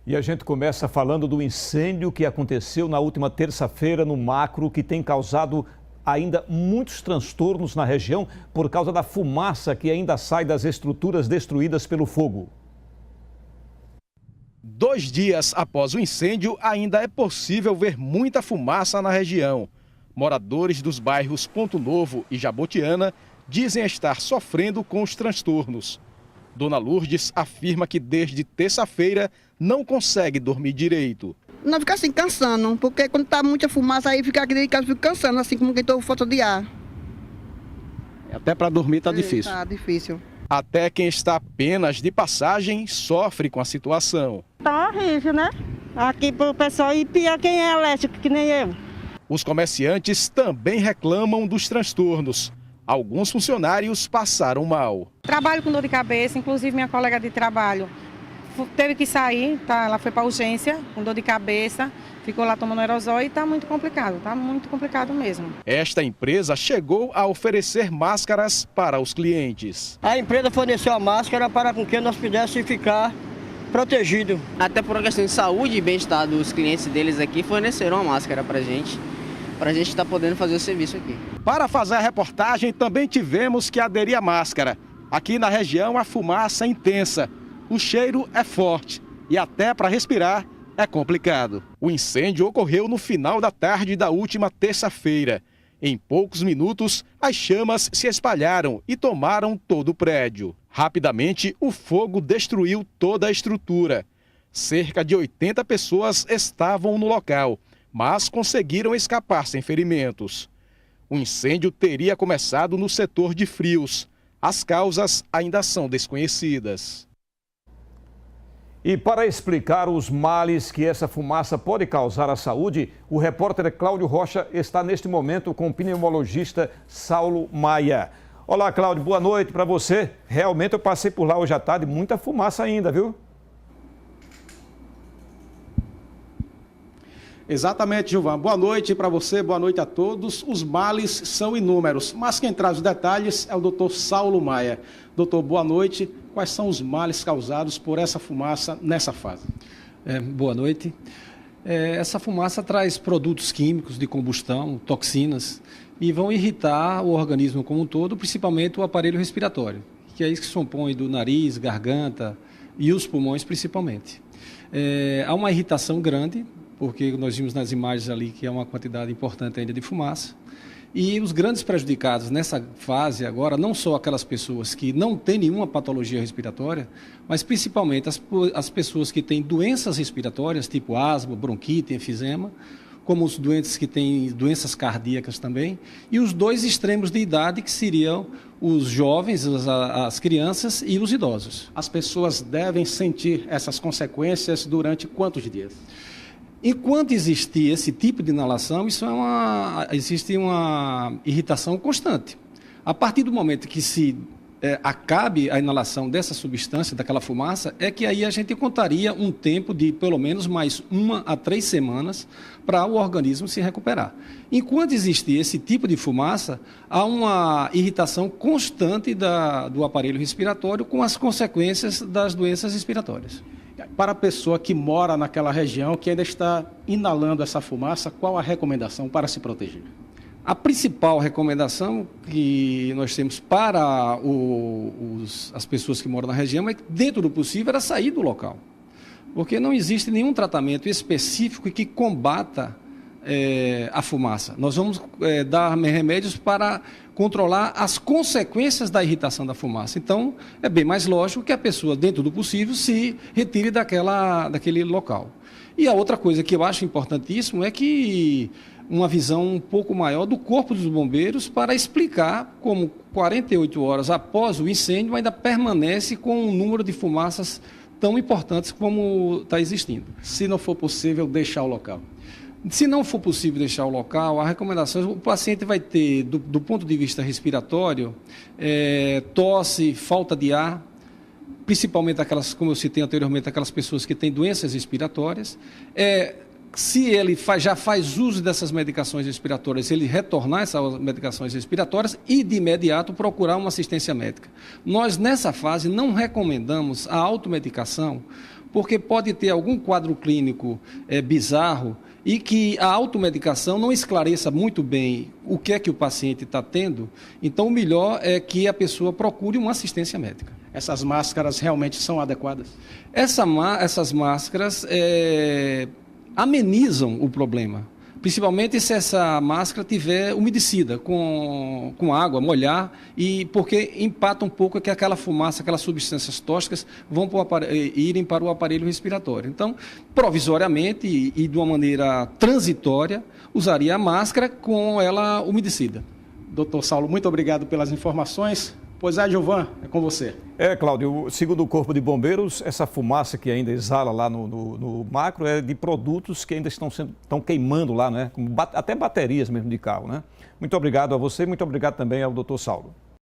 E a gente começa falando do incêndio que aconteceu na última terça-feira no Macro, que tem causado ainda muitos transtornos na região por causa da fumaça que ainda sai das estruturas destruídas pelo fogo. 2 dias após o incêndio, ainda é possível ver muita fumaça na região. Moradores dos bairros Ponto Novo e Jabotiana dizem estar sofrendo com os transtornos. Dona Lourdes afirma que desde terça-feira não consegue dormir direito. Não fica assim cansando, porque quando tá muita fumaça aí fica aqui dentro de casa, fica cansando, assim como quem tô com falta de ar. Até para dormir tá difícil. Tá difícil. Até quem está apenas de passagem sofre com a situação. Tá horrível, né? Aqui pro pessoal e pior quem é elétrico, que nem eu. Os comerciantes também reclamam dos transtornos. Alguns funcionários passaram mal. Trabalho com dor de cabeça, inclusive minha colega de trabalho teve que sair, tá? Ela foi para urgência com dor de cabeça, ficou lá tomando aerosol e está muito complicado mesmo. Esta empresa chegou a oferecer máscaras para os clientes. A empresa forneceu a máscara para que nós pudéssemos ficar protegidos. Até por uma questão de saúde e bem-estar dos clientes deles aqui, forneceram a máscara para a gente estar podendo fazer o serviço aqui. Para fazer a reportagem, também tivemos que aderir à máscara. Aqui na região, a fumaça é intensa, o cheiro é forte e até para respirar é complicado. O incêndio ocorreu no final da tarde da última terça-feira. Em poucos minutos, as chamas se espalharam e tomaram todo o prédio. Rapidamente, o fogo destruiu toda a estrutura. Cerca de 80 pessoas estavam no local, mas conseguiram escapar sem ferimentos. O incêndio teria começado no setor de frios. As causas ainda são desconhecidas. E para explicar os males que essa fumaça pode causar à saúde, o repórter Cláudio Rocha está neste momento com o pneumologista Saulo Maia. Olá, Cláudio, boa noite para você. Realmente eu passei por lá hoje à tarde, muita fumaça ainda, viu? Exatamente, Gilvan. Boa noite para você, boa noite a todos. Os males são inúmeros, mas quem traz os detalhes é o doutor Saulo Maia. Doutor, boa noite. Quais são os males causados por essa fumaça nessa fase? Boa noite. Essa fumaça traz produtos químicos de combustão, toxinas, e vão irritar o organismo como um todo, principalmente o aparelho respiratório, que é isso que se compõe do nariz, garganta e os pulmões principalmente. Há uma irritação grande, porque nós vimos nas imagens ali que é uma quantidade importante ainda de fumaça. E os grandes prejudicados nessa fase agora, não só aquelas pessoas que não têm nenhuma patologia respiratória, mas principalmente as pessoas que têm doenças respiratórias, tipo asma, bronquite, enfisema, como os doentes que têm doenças cardíacas também, e os 2 extremos de idade, que seriam os jovens, as crianças e os idosos. As pessoas devem sentir essas consequências durante quantos dias? Enquanto existir esse tipo de inalação, existe uma irritação constante. A partir do momento que se acabe a inalação dessa substância, daquela fumaça, é que aí a gente contaria um tempo de pelo menos mais 1 a 3 semanas para o organismo se recuperar. Enquanto existir esse tipo de fumaça, há uma irritação constante do aparelho respiratório com as consequências das doenças respiratórias. Para a pessoa que mora naquela região, que ainda está inalando essa fumaça, qual a recomendação para se proteger? A principal recomendação que nós temos para as pessoas que moram na região é que, dentro do possível, era sair do local. Porque não existe nenhum tratamento específico que combata a fumaça. Nós vamos dar remédios para controlar as consequências da irritação da fumaça. Então, é bem mais lógico que a pessoa, dentro do possível, se retire daquele local. E a outra coisa que eu acho importantíssimo é que uma visão um pouco maior do Corpo dos Bombeiros para explicar como 48 horas após o incêndio ainda permanece com um número de fumaças tão importantes como está existindo. Se não for possível, deixar o local. Se não for possível deixar o local, a recomendação, o paciente vai ter, do ponto de vista respiratório, tosse, falta de ar, principalmente aquelas, como eu citei anteriormente, aquelas pessoas que têm doenças respiratórias. Se ele já faz uso dessas medicações respiratórias, ele retornar essas medicações respiratórias e, de imediato, procurar uma assistência médica. Nós, nessa fase, não recomendamos a automedicação, porque pode ter algum quadro clínico bizarro e que a automedicação não esclareça muito bem o que é que o paciente está tendo. Então, o melhor é que a pessoa procure uma assistência médica. Essas máscaras realmente são adequadas? Essas máscaras amenizam o problema, principalmente se essa máscara tiver umedecida com água, molhar, e porque empata um pouco que aquela fumaça, aquelas substâncias tóxicas vão irem para o aparelho respiratório. Então, provisoriamente e de uma maneira transitória, usaria a máscara com ela umedecida. Doutor Saulo, muito obrigado pelas informações. Pois é, Gilvan, é com você. Cláudio, segundo o Corpo de Bombeiros, essa fumaça que ainda exala lá no macro é de produtos que ainda estão queimando lá, né? Até baterias mesmo de carro, né? Muito obrigado a você, muito obrigado também ao doutor Saulo.